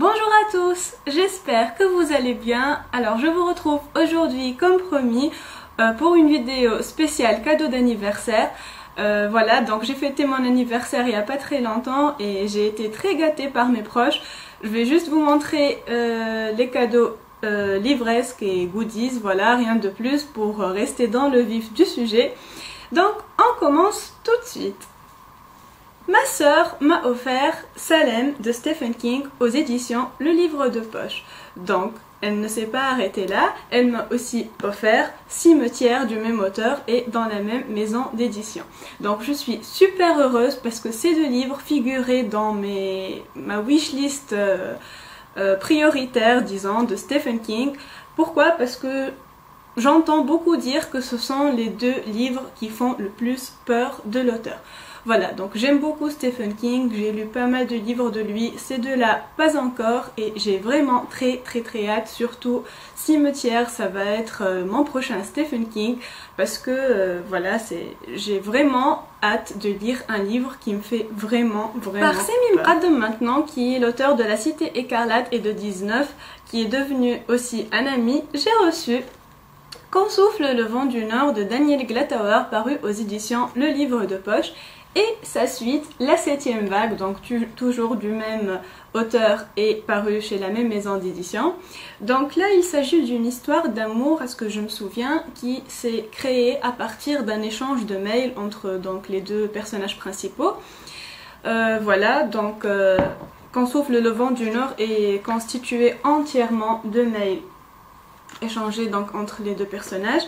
Bonjour à tous, j'espère que vous allez bien. Alors je vous retrouve aujourd'hui comme promis pour une vidéo spéciale cadeau d'anniversaire. Voilà, donc j'ai fêté mon anniversaire il n'y a pas très longtemps et j'ai été très gâtée par mes proches. Je vais juste vous montrer les cadeaux livresques et goodies, voilà, rien de plus pour rester dans le vif du sujet. Donc on commence tout de suite. Ma sœur m'a offert Salem de Stephen King aux éditions Le Livre de Poche. Donc, elle ne s'est pas arrêtée là, elle m'a aussi offert Cimetière du même auteur et dans la même maison d'édition. Donc je suis super heureuse parce que ces deux livres figuraient dans ma wishlist prioritaire, disons, de Stephen King. Pourquoi? Parce que j'entends beaucoup dire que ce sont les deux livres qui font le plus peur de l'auteur. Voilà, donc j'aime beaucoup Stephen King, j'ai lu pas mal de livres de lui, ces deux-là pas encore et j'ai vraiment très hâte, surtout Cimetière, ça va être mon prochain Stephen King parce que voilà, j'ai vraiment hâte de lire un livre qui me fait vraiment par Semim Adam maintenant, qui est l'auteur de La Cité écarlate et de 19, qui est devenu aussi un ami, j'ai reçu Quand souffle le vent du Nord de Daniel Glatauer, paru aux éditions Le Livre de Poche. Et sa suite, La 7e vague, donc toujours du même auteur et paru chez la même maison d'édition. Donc là, il s'agit d'une histoire d'amour, à ce que je me souviens, qui s'est créée à partir d'un échange de mails entre donc, les deux personnages principaux. Voilà, donc Quand souffle le vent du Nord est constitué entièrement de mails échangés donc, entre les deux personnages.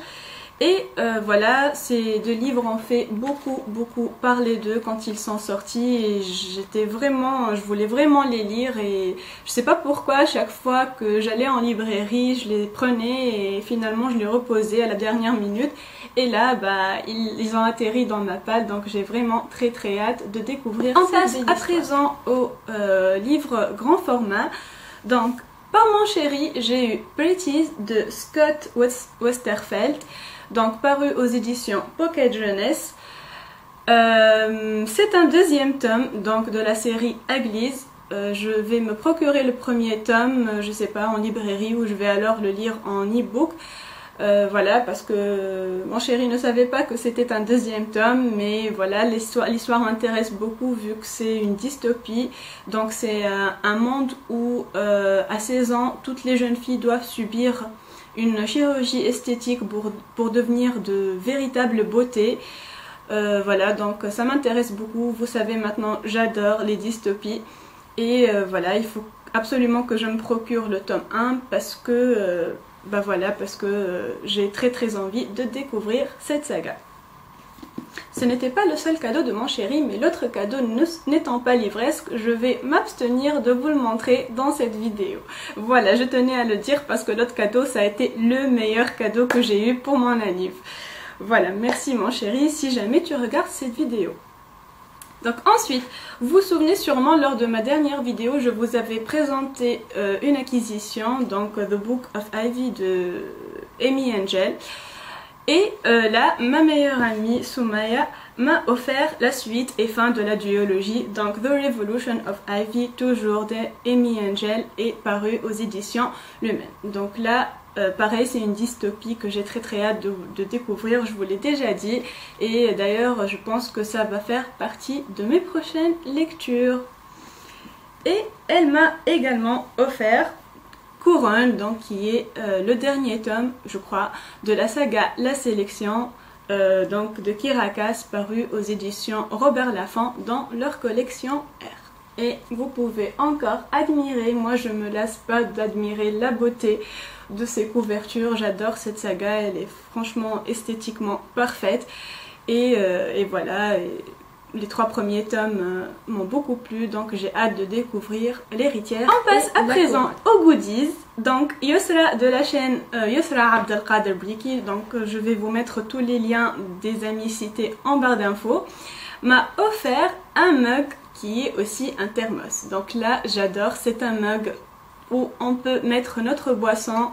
Et voilà, ces deux livres ont fait beaucoup parler d'eux quand ils sont sortis et je voulais vraiment les lire et je sais pas pourquoi, à chaque fois que j'allais en librairie, je les prenais et finalement je les reposais à la dernière minute et là, ils ont atterri dans ma palle, donc j'ai vraiment très hâte de découvrir. On passe à présent au livre grand format. Donc, par mon chéri, j'ai eu Pretties de Scott Westerfeld, donc paru aux éditions Pocket Jeunesse. C'est un deuxième tome donc de la série Uglies. Je vais me procurer le premier tome, je sais pas, en librairie ou je vais alors le lire en e-book. Voilà, parce que mon chéri ne savait pas que c'était un deuxième tome, mais voilà, l'histoire m'intéresse beaucoup vu que c'est une dystopie. Donc c'est un monde où à 16 ans, toutes les jeunes filles doivent subir une chirurgie esthétique pour devenir de véritable beauté. Voilà, donc ça m'intéresse beaucoup. Vous savez maintenant, j'adore les dystopies. Et voilà, il faut absolument que je me procure le tome 1 parce que j'ai très envie de découvrir cette saga. Ce n'était pas le seul cadeau de mon chéri, mais l'autre cadeau n'étant pas livresque, je vais m'abstenir de vous le montrer dans cette vidéo. Voilà, je tenais à le dire parce que l'autre cadeau, ça a été le meilleur cadeau que j'ai eu pour mon anniv. Voilà, merci mon chéri, si jamais tu regardes cette vidéo. Donc ensuite, vous vous souvenez sûrement lors de ma dernière vidéo, je vous avais présenté une acquisition, donc The Book of Ivy de Amy Angel. Et là, ma meilleure amie Soumaya m'a offert la suite et fin de la duologie, donc The Revolution of Ivy, toujours de Amy Angel, et paru aux éditions Lumen. Donc là, pareil, c'est une dystopie que j'ai très hâte de découvrir, je vous l'ai déjà dit, et d'ailleurs je pense que ça va faire partie de mes prochaines lectures. Et elle m'a également offert Couronne, donc qui est le dernier tome, je crois, de la saga La Sélection, donc de Kirakas, paru aux éditions Robert Laffont dans leur collection R. Et vous pouvez encore admirer, moi je me lasse pas d'admirer la beauté de ces couvertures, j'adore cette saga, elle est franchement esthétiquement parfaite et voilà, les 3 premiers tomes m'ont beaucoup plu, donc j'ai hâte de découvrir l'héritière. On passe à présent aux goodies, donc Yusra de la chaîne Yusra Abdelkader Bliki, donc je vais vous mettre tous les liens des amis cités en barre d'infos, m'a offert un mug qui est aussi un thermos. Donc là, j'adore, c'est un mug où on peut mettre notre boisson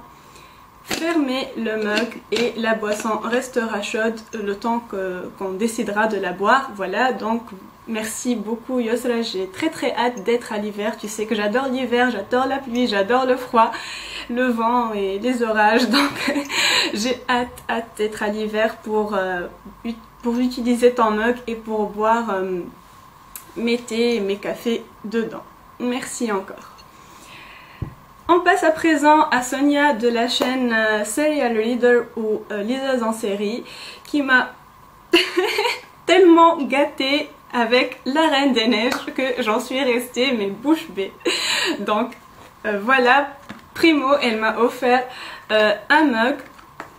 fermer le mug et la boisson restera chaude le temps qu'on décidera de la boire. Voilà, donc merci beaucoup Yosra, j'ai très hâte d'être à l'hiver. Tu sais que j'adore l'hiver, j'adore la pluie, j'adore le froid, le vent et les orages. Donc j'ai hâte d'être à l'hiver pour utiliser ton mug et pour boire mes thés et mes cafés dedans. Merci encore. On passe à présent à Sonia de la chaîne Serial Reader ou Liseuse en série qui m'a tellement gâtée avec la Reine des Neiges que j'en suis restée mais bouche bée. Donc voilà, primo elle m'a offert un mug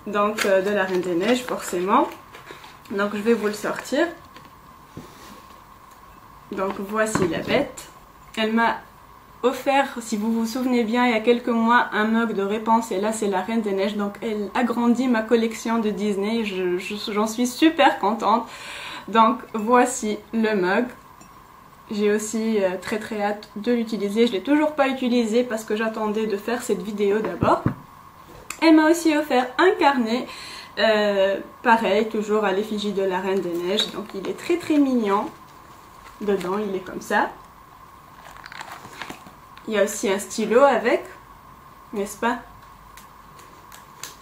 donc, de la Reine des Neiges forcément. Donc je vais vous le sortir. Donc voici la bête. Elle m'a offert, si vous vous souvenez bien, il y a quelques mois, un mug de réponse et là c'est la Reine des Neiges. Donc elle agrandit ma collection de Disney, j'en suis super contente. Donc voici le mug. J'ai aussi très hâte de l'utiliser. Je ne l'ai toujours pas utilisé parce que j'attendais de faire cette vidéo d'abord. Elle m'a aussi offert un carnet, pareil, toujours à l'effigie de la Reine des Neiges. Donc il est très mignon. Dedans il est comme ça. Il y a aussi un stylo avec, n'est-ce pas?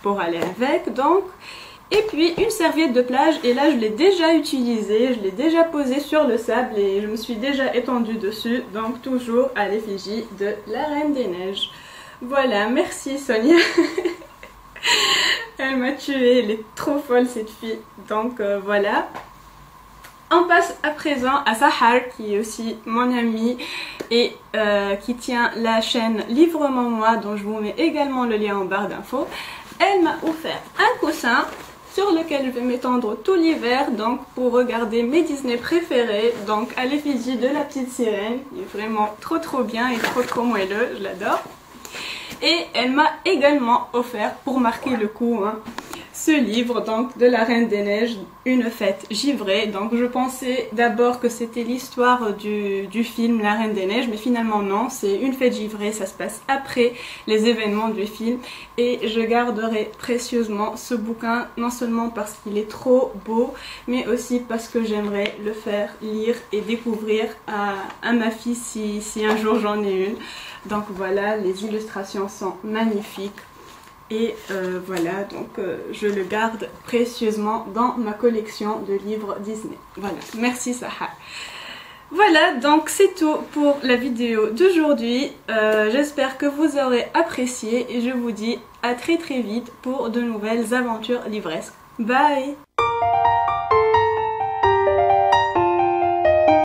Pour aller avec donc. Et puis une serviette de plage, et là je l'ai déjà utilisée, je l'ai déjà posée sur le sable et je me suis déjà étendue dessus. Donc toujours à l'effigie de la Reine des Neiges. Voilà, merci Sonia. Elle m'a tuée, elle est trop folle cette fille. Donc voilà. On passe à présent à Sahar qui est aussi mon amie et qui tient la chaîne Livrement Moi dont je vous mets également le lien en barre d'infos. Elle m'a offert un coussin sur lequel je vais m'étendre tout l'hiver donc pour regarder mes Disney préférés, donc à l'effigie de la petite sirène qui est vraiment trop bien et trop moelleux, je l'adore. Et elle m'a également offert, pour marquer le coup, ce livre donc de la Reine des Neiges, Une fête givrée. Donc je pensais d'abord que c'était l'histoire du film La Reine des Neiges, mais finalement non, c'est Une fête givrée, ça se passe après les événements du film. Et je garderai précieusement ce bouquin, non seulement parce qu'il est trop beau, mais aussi parce que j'aimerais le faire lire et découvrir à ma fille si un jour j'en ai une. Donc voilà, les illustrations sont magnifiques. Et voilà, donc je le garde précieusement dans ma collection de livres Disney. Voilà, merci Sahar. Voilà, donc c'est tout pour la vidéo d'aujourd'hui. J'espère que vous aurez apprécié et je vous dis à très vite pour de nouvelles aventures livresques. Bye!